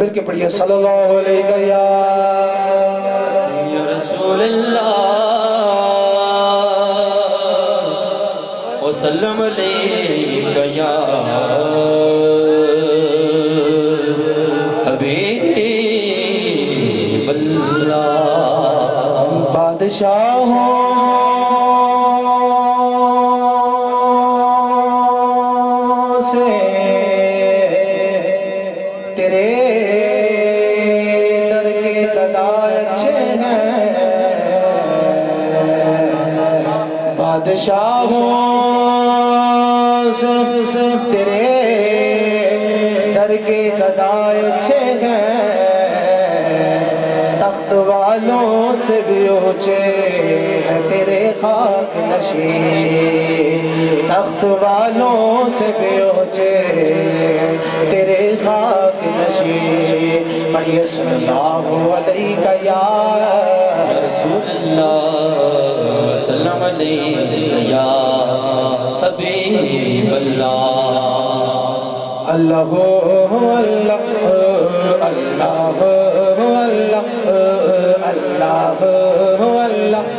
मिल के पढ़िए सल्लल्लाहु अलैहि या रसूल अल्लाह वसल्लम अलैका या हबीब अल्लाह। बादशाहों से तेरे दर के गदा अच्छे हैं, बादशाहों से तेरे दर के गदा अच्छे हैं, तख्त वालों से भी ऊंचे हैं तेरे खाक नशीं, तख्त वालों से भी ऊंचे तेरे खाक नशीं। पढ़िए सल्लल्लाहु अलैहि या रसूल अल्लाह सल्लम अलैका या हबीब अल्लाह। अल्लाह अल्लाह अल्लाह अल्लाह अल्लाह अल्लाह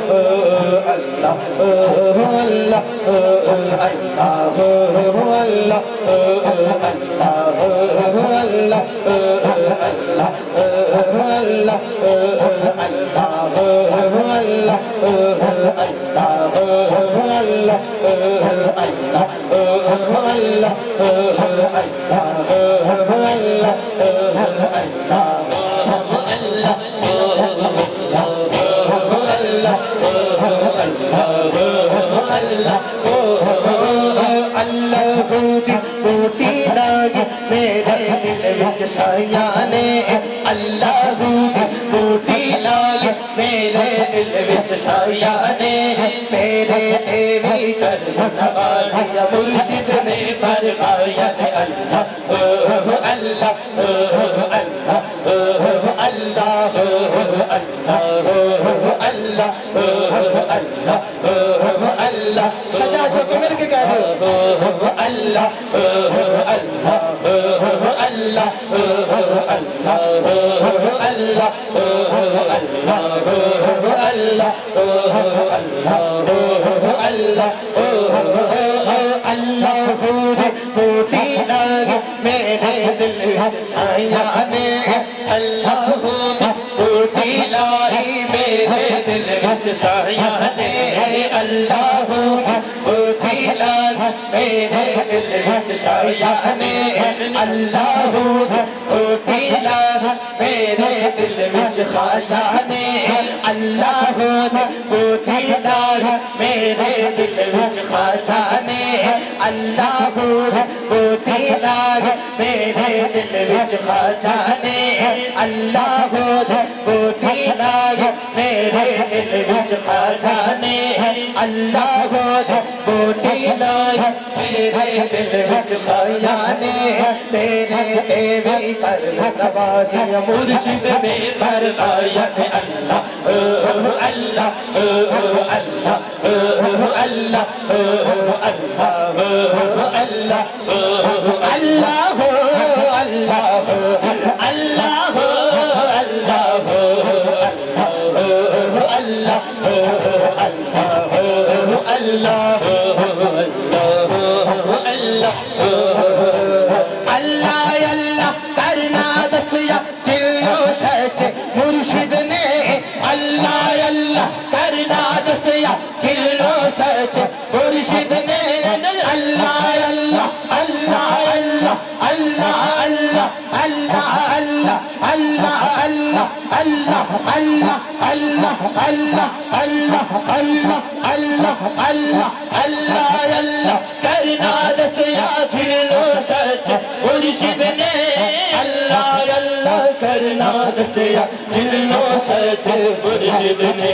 अल्लाह अल्लाह अल्लाह सायाने अल्लाह दी बूटी लाए मेरे दिल विच सायाने, मेरे देवी कर नवाज़िया मुर्शिद ने फरमाया ने अल्लाह अल्लाह अल्लाह अल्लाह अल्लाह अल्लाह अल्लाह। सजा जब मिल के कह दो अल्लाह अल्लाह अल्लाह अल्लाह अल्लाह अल्लाह बूटी लागे मेरे दिल सायाने, अल्लाह बूटी लाई मेरे दिल सायाने, अल्लाह बूटी लागे मेरे दिल सायाने, अल्लाह बूटी लागे मेरे दिल विच ख़जाने, अल्लाह बूटी लागे मेरे दिल विच ख़जाने, अल्लाह बूटी लागे मेरे दिल विच ख़जाने, अल्लाह बूटी लागे मेरे दिल विच ख़जाने, अल्लाह बूटी लागे मेरे दिल विच सायाने, मेरे देवी कर नवाज़िया मुर्शिद ने फरमाया ने अल्लाह अल्लाह अल्लाह अल्लाह अल्लाह अल्लाह अल्लाह अल्लाह मुर्शिद ने अल्लाह अल्लाह करना दसिया दिलो सच, मुर्शिद ने अल्लाह अल्लाह अल्लाह अल्लाह अल्लाह अल्लाह अल्लाह अल्लाह अल्लाह अल्लाह अल्लाह अल्लाह अल्लाह अल्लाह अल्लाह अल्लाह अल्लाह अल्लाह अल्लाह करना दसिया दिलो सच, मुर्शिद ने अल्लाह अल्लाह करना दसिया दिलो सच, मुर्शिद ने।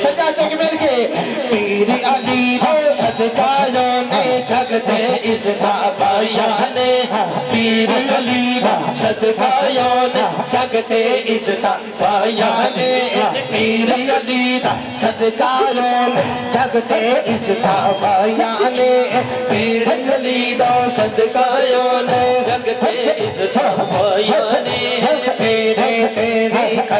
सजा जग मिल के पीर अली सदका ने जगते इज़्ज़त पाया ने, पीर अली सदका ने जगते इज़्ज़त पाया ने, पीर अली सदका ने जगते इज़्ज़त पाया ने, पीर अली सदका ने जगते इज़्ज़त पाया ने।